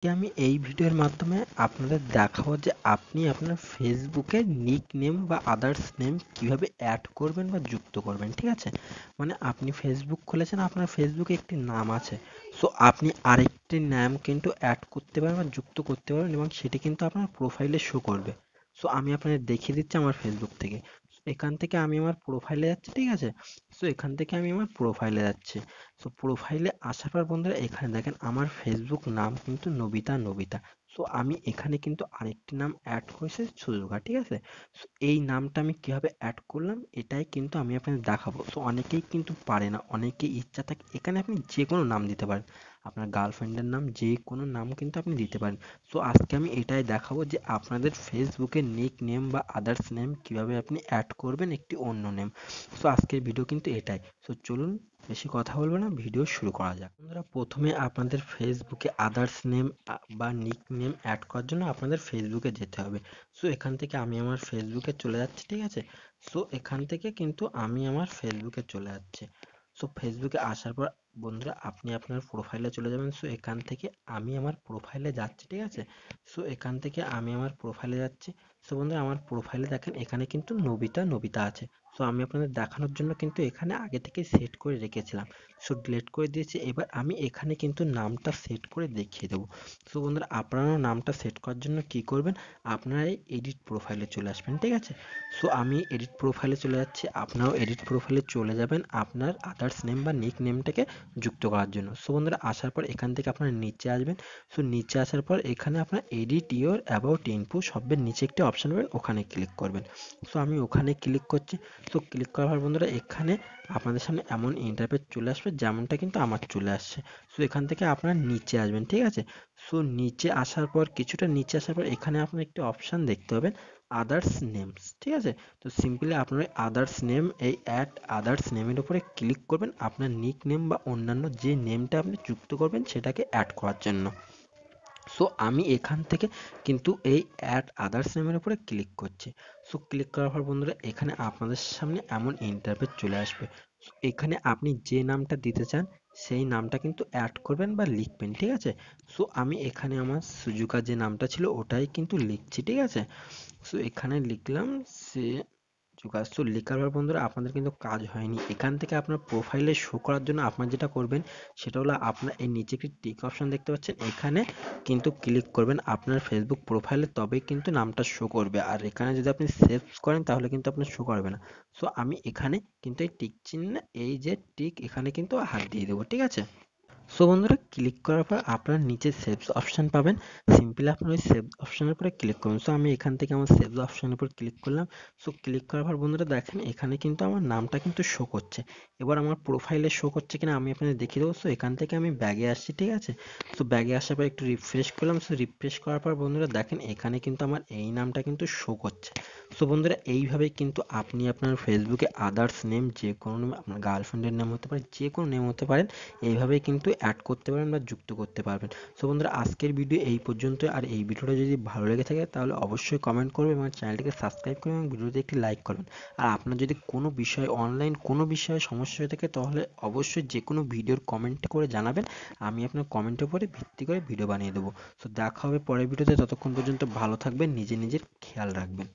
আমি এই ভিডিওর মাধ্যমে আপনাদের দেখাবো যে আপনি আপনার ফেসবুকে নিক নেম বা আদার্স নেম কিভাবে অ্যাড করবেন বা যুক্ত করবেন। ঠিক আছে, মানে আপনি ফেসবুক খুলেছেন, আপনার ফেসবুকে একটি নাম আছে, সো আপনি আরেকটি নাম কিন্তু অ্যাড করতে পারবেন বা যুক্ত করতে পারবেন এবং সেটি কিন্তু আপনার প্রোফাইলে শো করবে। সো আমি আপনাদের দেখিয়ে দিচ্ছি আমার ফেসবুক থেকে। এখান থেকে আমি আমার প্রোফাইলে যাচ্ছি, ঠিক আছে। সো এখান থেকে আমি আমার প্রোফাইলে যাচ্ছি। সো প্রোফাইলে আসার পর বন্ধুরা এখানে দেখেন আমার ফেসবুক নাম কিন্তু নবিতা। সো আমি এখানে কিন্তু আরেকটি নাম অ্যাড করেছি, সুজুকা। ঠিক আছে, সো এই নামটা আমি কিভাবে অ্যাড করলাম এটাই কিন্তু আমি আপনাদের দেখাবো। সো অনেকেই কিন্তু পারে না, অনেকেই ইচ্ছা থাকে, এখানে আপনি যে কোনো নাম দিতে পারেন, আপনার গার্লফ্রেন্ডের নাম, যে কোনো নাম কিন্তু আপনি দিতে পারেন। সো আজকে আমি এটাই দেখাবো যে আপনাদের ফেসবুকে নিক নেম বা আদার্স নেম কিভাবে আপনি অ্যাড করবেন একটি অন্য নেম। সো আজকের ভিডিও কিন্তু এটাই। সো চলুন, বেশি কথা বলবো না, ভিডিও শুরু করা যাক। বন্ধুরা প্রথমে আপনাদের ফেসবুকে আদার্স নেম বা নিক নেম অ্যাড করার জন্য আপনাদের ফেসবুকে যেতে হবে। সো এখান থেকে আমি আমার ফেসবুকে চলে যাচ্ছি, ঠিক আছে। সো এখান থেকে কিন্তু আমি আমার ফেসবুকে চলে যাচ্ছি। সো ফেসবুকে আসার পর বন্ধুরা আপনি আপনার প্রোফাইলে চলে যাবেন। সো এখান থেকে আমি আমার প্রোফাইলে যাচ্ছি, ঠিক আছে। সো এখান থেকে আমি আমার প্রোফাইলে যাচ্ছি। সো বন্ধুরা আমার প্রোফাইলে দেখেন এখানে কিন্তু নবিতা আছে। সো আমি আপনাদের দেখানোর জন্য কিন্তু এখানে আগে থেকে সেট করে রেখেছিলাম। সো ডিলিট করে দিয়েছি। এবার আমি এখানে কিন্তু নামটা সেট করে দেখিয়ে দেবো। সো বন্ধুরা আপনারাও নামটা সেট করার জন্য কি করবেন, আপনারা এই এডিট প্রোফাইলে চলে আসবেন, ঠিক আছে। সো আমি এডিট প্রোফাইলে চলে যাচ্ছি, আপনারাও এডিট প্রোফাইলে চলে যাবেন আপনার আদার্স নেম বা নিক নেমটাকে যুক্ত করার জন্য। সো বন্ধুরা আসার পর এখান থেকে আপনারা নিচে আসবেন। সো নিচে আসার পর এখানে আপনার এডিট ইওর অ্যাবাউট ইনফো সবের নিচে একটি অপশন পাবেন, ওখানে ক্লিক করবেন। সো আমি ওখানে ক্লিক করছি। সো ক্লিক করার পর বন্ধুরা এখানে আপনাদের সামনে এমন ইন্টারফেস চলে আসবে যেমনটা কিন্তু আমার চলে আসছে। সো এখান থেকে আপনারা নিচে আসবেন, ঠিক আছে। সো নিচে আসার পর কিছুটা নিচে আসার পর এখানে আপনার একটি অপশন দেখতে পাবেন, আদার্স নেমস, ঠিক আছে। তো সিম্পলি আপনার আদার্স নেম, এই অ্যাড আদার্স নেমের উপরে ক্লিক করবেন আপনার নিক নেম বা অন্যান্য যে নেমটা আপনি যুক্ত করবেন সেটাকে অ্যাড করার জন্য। সো আমি এখান থেকে কিন্তু এই অ্যাড আদার্স নেমের উপরে ক্লিক করছি। সো ক্লিক করার পর বন্ধুরা এখানে আপনাদের সামনে এমন ইন্টারফেস চলে আসবে। সো এখানে আপনি যে নামটা দিতে চান সেই নামটা কিন্তু অ্যাড করবেন বা লিখবেন, ঠিক আছে। সো আমি এখানে আমার সুজুকা যে নামটা ছিল ওটাই কিন্তু লিখছি, ঠিক আছে। সো এখানে লিখলাম সে যোগাযোগ লেখার পর বন্ধুরা আপনাদের কিন্তু কাজ হয়নি। এখান থেকে আপনার প্রোফাইলে শো করার জন্য আপনার যেটা করবেন সেটা হলো আপনার এই নিচে একটি টিক অপশন দেখতে পাচ্ছেন, এখানে কিন্তু ক্লিক করবেন আপনার ফেসবুক প্রোফাইলে, তবেই কিন্তু নামটা শো করবে। আর এখানে যদি আপনি সেভ করেন তাহলে কিন্তু আপনার শো করবে না। সো আমি এখানে কিন্তু এই টিক চিহ্ন, এই যে টিক, এখানে কিন্তু হাত দিয়ে দেবো, ঠিক আছে। সো বন্ধুরা ক্লিক করার পর আপনারা নিচে সেভস অপশন পাবেন, সিম্পলি আপনার ওই সেভ অপশনের উপরে ক্লিক করুন। সো আমি এখান থেকে আমার সেভ অপশনের উপর ক্লিক করলাম। সো ক্লিক করার পর বন্ধুরা দেখেন এখানে কিন্তু আমার নামটা কিন্তু শো করছে। এবার আমার প্রোফাইলে শো করছে কিনা আমি আপনাদের দেখিয়ে দেবো। সো এখান থেকে আমি ব্যাগে আসছি, ঠিক আছে। সো ব্যাগে আসার পর একটু রিফ্রেশ করলাম। সো রিফ্রেশ করার পর বন্ধুরা দেখেন এখানে কিন্তু আমার এই নামটা কিন্তু শো করছে। সো বন্ধুরা এইভাবে কিন্তু আপনি আপনার ফেসবুকে আদার্স নেম, যে কোনো নেম, আপনার গার্লফ্রেন্ডের নাম হতে পারে, যে কোনো নেম হতে পারেন, এইভাবেই কিন্তু অ্যাড করতে পারবেন বা যুক্ত করতে পারবেন। সো বন্ধুরা আজকের ভিডিও এই পর্যন্ত। আর এই ভিডিওটা যদি ভালো লেগে থাকে তাহলে অবশ্যই কমেন্ট করবেন এবং চ্যানেলটিকে সাবস্ক্রাইব করবেন এবং ভিডিওতে একটি লাইক করবেন। আর আপনার যদি কোনো বিষয়, অনলাইন কোনো বিষয়ে সমস্যা হয়ে থাকে তাহলে অবশ্যই যে কোনো ভিডিওর কমেন্ট করে জানাবেন, আমি আপনার কমেন্টের উপরে ভিত্তি করে ভিডিও বানিয়ে দেবো। সো দেখা হবে পরের ভিডিওতে, ততক্ষণ পর্যন্ত ভালো থাকবেন, নিজের খেয়াল রাখবেন।